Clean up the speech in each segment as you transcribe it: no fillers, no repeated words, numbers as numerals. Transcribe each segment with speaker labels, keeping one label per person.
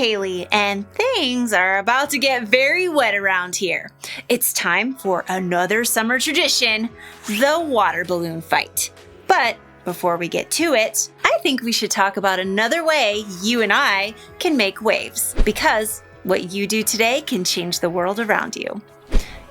Speaker 1: Haley, and things are about to get very wet around here. It's time for another summer tradition, the water balloon fight. But before we get to it, I think we should talk about another way you and I can make waves, because what you do today can change the world around you.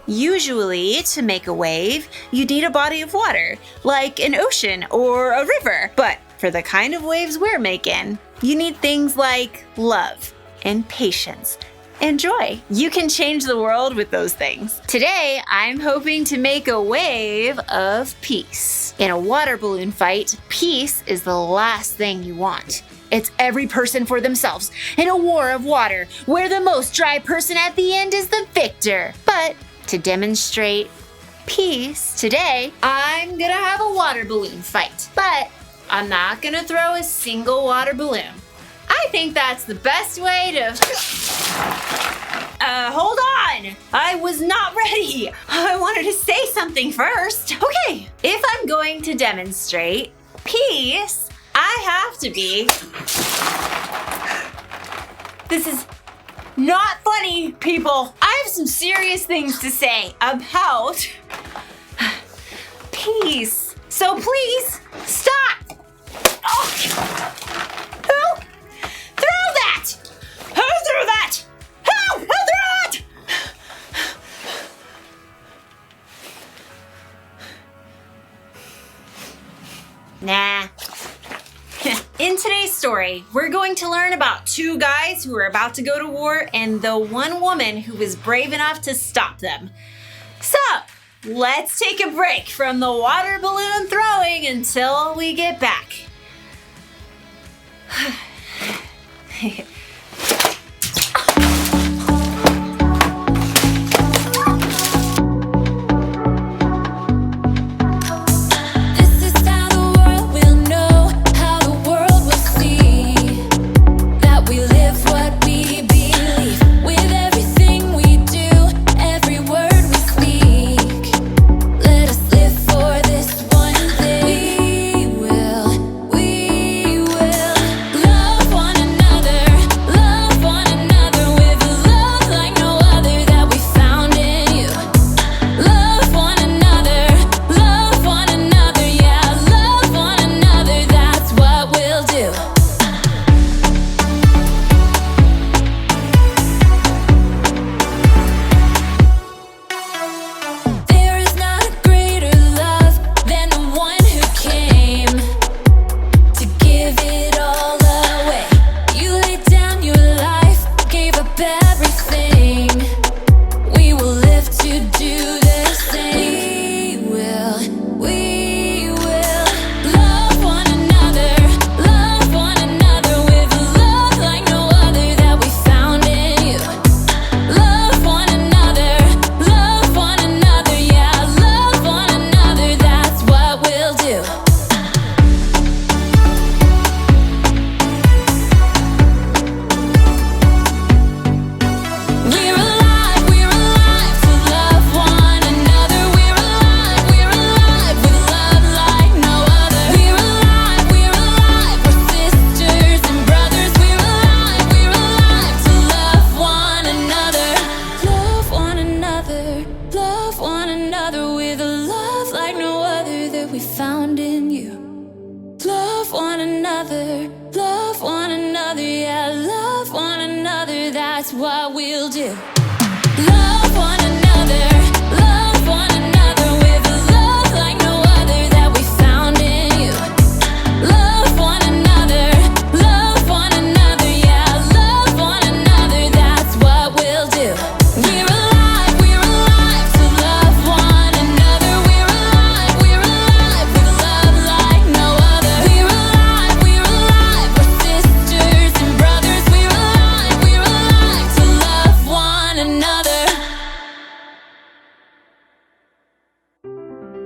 Speaker 1: Usually, to make a wave, you need a body of water, like an ocean or a river. But for the kind of waves we're making, you need things like love and patience and joy. You can change the world with those things. Today, I'm hoping to make a wave of peace. In a water balloon fight, peace is the last thing you want. It's every person for themselves in a war of water, where the most dry person at the end is the victor. But to demonstrate peace today, I'm gonna have a water balloon fight. But I'm not gonna throw a single water balloon. I think that's the best way to... hold on! I was not ready! I wanted to say something first. Okay, if I'm going to demonstrate peace, I have to be... This is not funny, people. I have some serious things to say about peace. So please, stop! Oh. Who threw that? Who threw that? Who threw it? Nah. In today's story, we're going to learn about two guys who are about to go to war and the one woman who was brave enough to stop them. So, let's take a break from the water balloon throwing until we get back.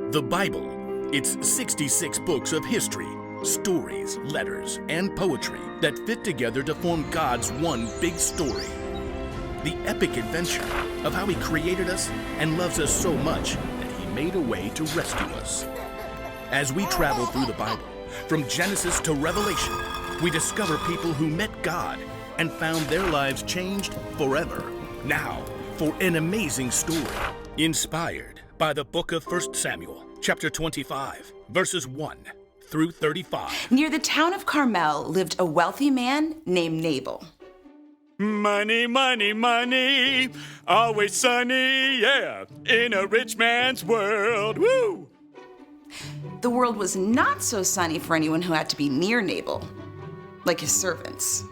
Speaker 2: The Bible, it's 66 books of history, stories, letters, and poetry that fit together to form God's one big story. The epic adventure of how He created us and loves us so much that He made a way to rescue us. As we travel through the Bible, from Genesis to Revelation, we discover people who met God, and found their lives changed forever. Now, for an amazing story inspired by the book of 1 Samuel, chapter 25, verses 1 through 35.
Speaker 3: Near the town of Carmel lived a wealthy man named Nabal.
Speaker 4: Money, money, money, always sunny, yeah, in a rich man's world, woo!
Speaker 3: The world was not so sunny for anyone who had to be near Nabal, like his servants.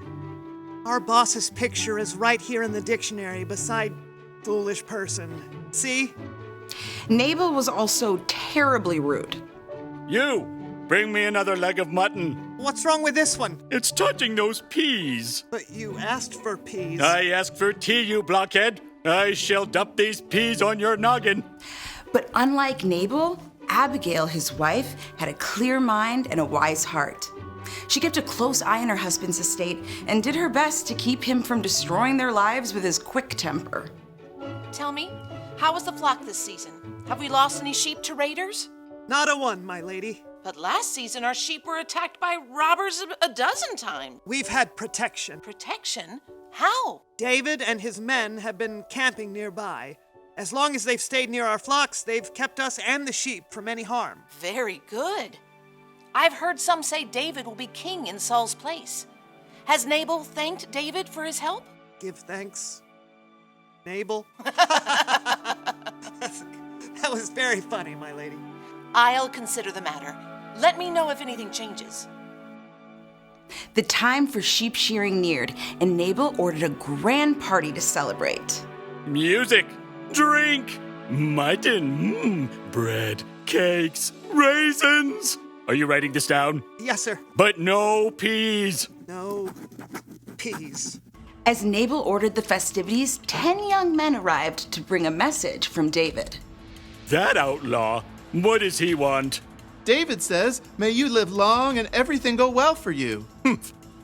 Speaker 5: Our boss's picture is right here in the dictionary beside foolish person. See?
Speaker 3: Nabal was also terribly rude.
Speaker 4: You, bring me another leg of mutton.
Speaker 5: What's wrong with this one?
Speaker 4: It's touching those peas.
Speaker 5: But you asked for peas.
Speaker 4: I asked for tea, you blockhead. I shall dump these peas on your noggin.
Speaker 3: But unlike Nabal, Abigail, his wife, had a clear mind and a wise heart. She kept a close eye on her husband's estate and did her best to keep him from destroying their lives with his quick temper.
Speaker 6: Tell me, how was the flock this season? Have we lost any sheep to raiders?
Speaker 5: Not a one, my lady.
Speaker 6: But last season our sheep were attacked by robbers a dozen times.
Speaker 5: We've had protection.
Speaker 6: Protection? How?
Speaker 5: David and his men have been camping nearby. As long as they've stayed near our flocks, they've kept us and the sheep from any harm.
Speaker 6: Very good. I've heard some say David will be king in Saul's place. Has Nabal thanked David for his help?
Speaker 5: Give thanks. Nabal? That was very funny, my lady.
Speaker 6: I'll consider the matter. Let me know if anything changes.
Speaker 3: The time for sheep shearing neared, and Nabal ordered a grand party to celebrate.
Speaker 4: Music, drink, mutton, bread, cakes, raisins. Are you writing this down?
Speaker 5: Yes, sir.
Speaker 4: But no peas.
Speaker 5: No peas.
Speaker 3: As Nabal ordered the festivities, 10 young men arrived to bring a message from David.
Speaker 4: That outlaw, what does he want?
Speaker 7: David says, "May you live long and everything go well for you."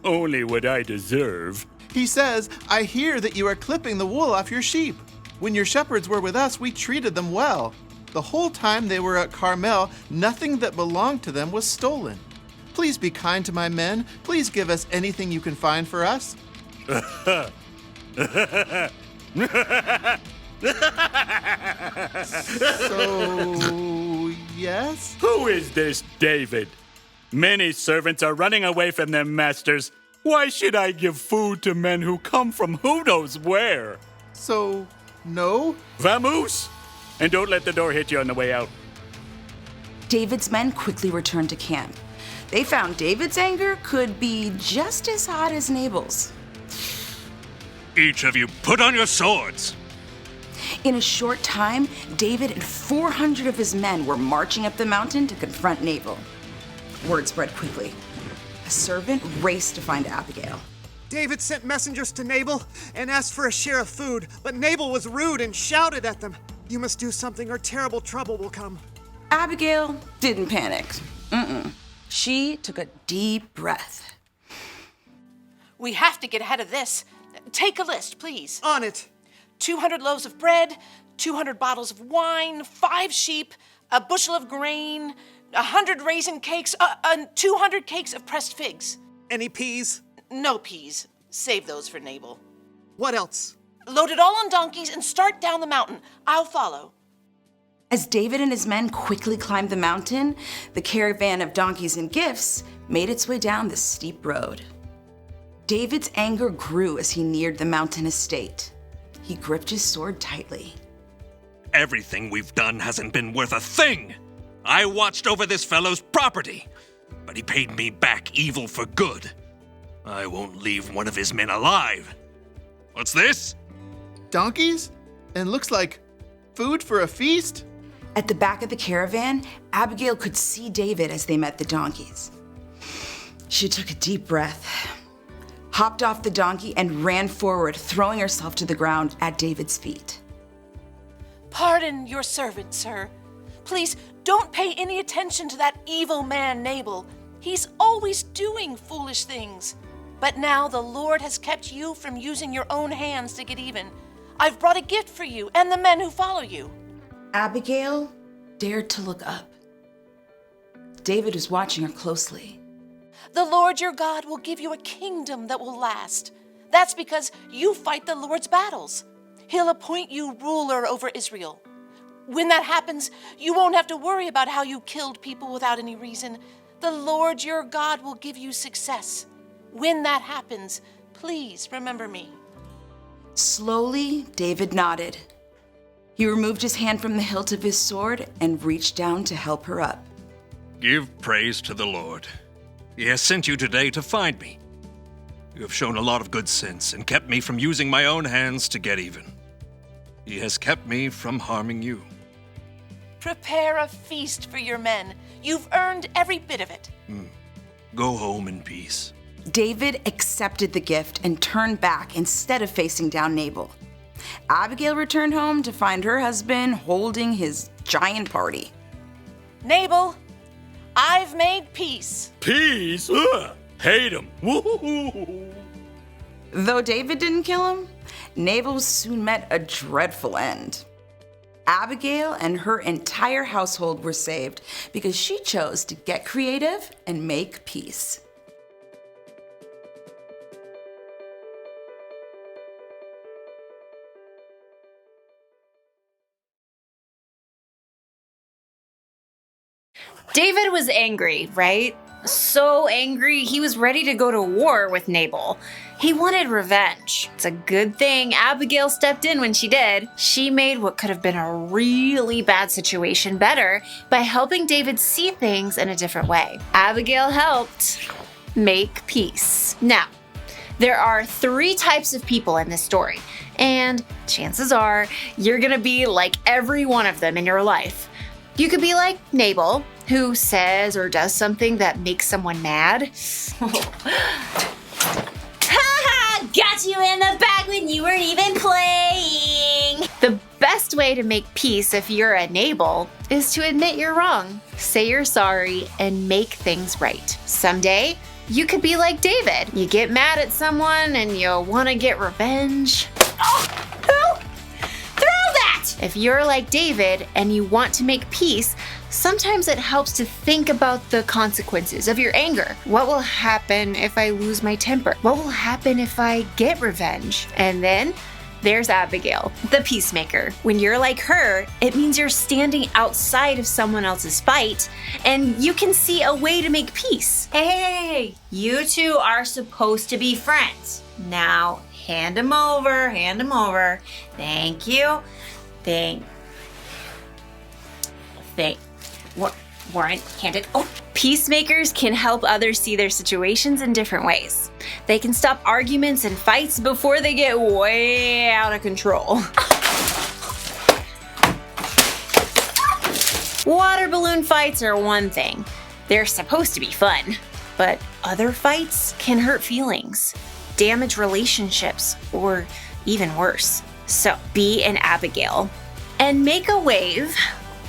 Speaker 4: Only what I deserve.
Speaker 7: He says, "I hear that you are clipping the wool off your sheep. When your shepherds were with us, we treated them well. The whole time they were at Carmel, nothing that belonged to them was stolen. Please be kind to my men. Please give us anything you can find for us." So, yes?
Speaker 4: Who is this David? Many servants are running away from their masters. Why should I give food to men who come from who knows where?
Speaker 7: So, no?
Speaker 4: Vamoose! And don't let the door hit you on the way out.
Speaker 3: David's men quickly returned to camp. They found David's anger could be just as hot as Nabal's.
Speaker 8: Each of you put on your swords.
Speaker 3: In a short time, David and 400 of his men were marching up the mountain to confront Nabal. Word spread quickly. A servant raced to find Abigail.
Speaker 5: David sent messengers to Nabal and asked for a share of food, but Nabal was rude and shouted at them. "You must do something or terrible trouble will come."
Speaker 3: Abigail didn't panic. She took a deep breath.
Speaker 6: We have to get ahead of this. Take a list, please.
Speaker 5: On it.
Speaker 6: 200 loaves of bread, 200 bottles of wine, 5 sheep, a bushel of grain, 100 raisin cakes, 200 cakes of pressed figs.
Speaker 5: Any peas?
Speaker 6: No peas. Save those for Nabal.
Speaker 5: What else?
Speaker 6: Load it all on donkeys and start down the mountain. I'll follow.
Speaker 3: As David and his men quickly climbed the mountain, the caravan of donkeys and gifts made its way down the steep road. David's anger grew as he neared the mountain estate. He gripped his sword tightly.
Speaker 8: Everything we've done hasn't been worth a thing. I watched over this fellow's property, but he paid me back evil for good. I won't leave one of his men alive. What's this?
Speaker 7: Donkeys? And looks like food for a feast?
Speaker 3: At the back of the caravan, Abigail could see David as they met the donkeys. She took a deep breath, hopped off the donkey, and ran forward, throwing herself to the ground at David's feet.
Speaker 6: Pardon your servant, sir. Please don't pay any attention to that evil man, Nabal. He's always doing foolish things. But now the Lord has kept you from using your own hands to get even. I've brought a gift for you and the men who follow you.
Speaker 3: Abigail dared to look up. David was watching her closely.
Speaker 6: The Lord your God will give you a kingdom that will last. That's because you fight the Lord's battles. He'll appoint you ruler over Israel. When that happens, you won't have to worry about how you killed people without any reason. The Lord your God will give you success. When that happens, please remember me.
Speaker 3: Slowly, David nodded. He removed his hand from the hilt of his sword and reached down to help her up.
Speaker 8: Give praise to the Lord. He has sent you today to find me. You have shown a lot of good sense and kept me from using my own hands to get even. He has kept me from harming you.
Speaker 6: Prepare a feast for your men. You've earned every bit of it.
Speaker 8: Go home in peace.
Speaker 3: David accepted the gift and turned back instead of facing down Nabal. Abigail returned home to find her husband holding his giant party.
Speaker 6: Nabal, I've made peace.
Speaker 4: Peace? Ugh, hate him. Woo-hoo-hoo.
Speaker 3: Though David didn't kill him, Nabal soon met a dreadful end. Abigail and her entire household were saved because she chose to get creative and make peace.
Speaker 1: David was angry, right? So angry, he was ready to go to war with Nabal. He wanted revenge. It's a good thing Abigail stepped in when she did. She made what could have been a really bad situation better by helping David see things in a different way. Abigail helped make peace. Now, there are 3 types of people in this story, and chances are you're gonna be like every one of them in your life. You could be like Nabal, who says or does something that makes someone mad. Ha! Got you in the back when you weren't even playing! The best way to make peace if you're a Nabal is to admit you're wrong, say you're sorry, and make things right. Someday, you could be like David. You get mad at someone and you want to get revenge. Oh, who? Throw that! If you're like David and you want to make peace, sometimes it helps to think about the consequences of your anger. What will happen if I lose my temper? What will happen if I get revenge? And then there's Abigail, the peacemaker. When you're like her, it means you're standing outside of someone else's fight and you can see a way to make peace. Hey, you two are supposed to be friends. Now, hand them over, hand them over. Thank you. Warren, hand it. Oh, peacemakers can help others see their situations in different ways. They can stop arguments and fights before they get way out of control. Water balloon fights are one thing. They're supposed to be fun. But other fights can hurt feelings, damage relationships, or even worse. So be an Abigail and make a wave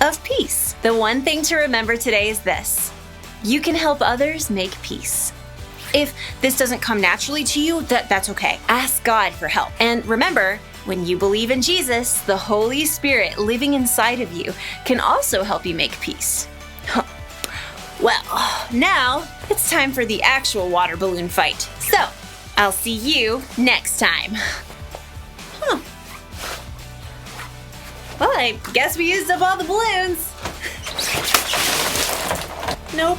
Speaker 1: of peace. The one thing to remember today is this: you can help others make peace. If this doesn't come naturally to you, that's okay. Ask God for help. And remember, when you believe in Jesus, the Holy Spirit living inside of you can also help you make peace. Well, now it's time for the actual water balloon fight. So, I'll see you next time. Well, I guess we used up all the balloons. Nope.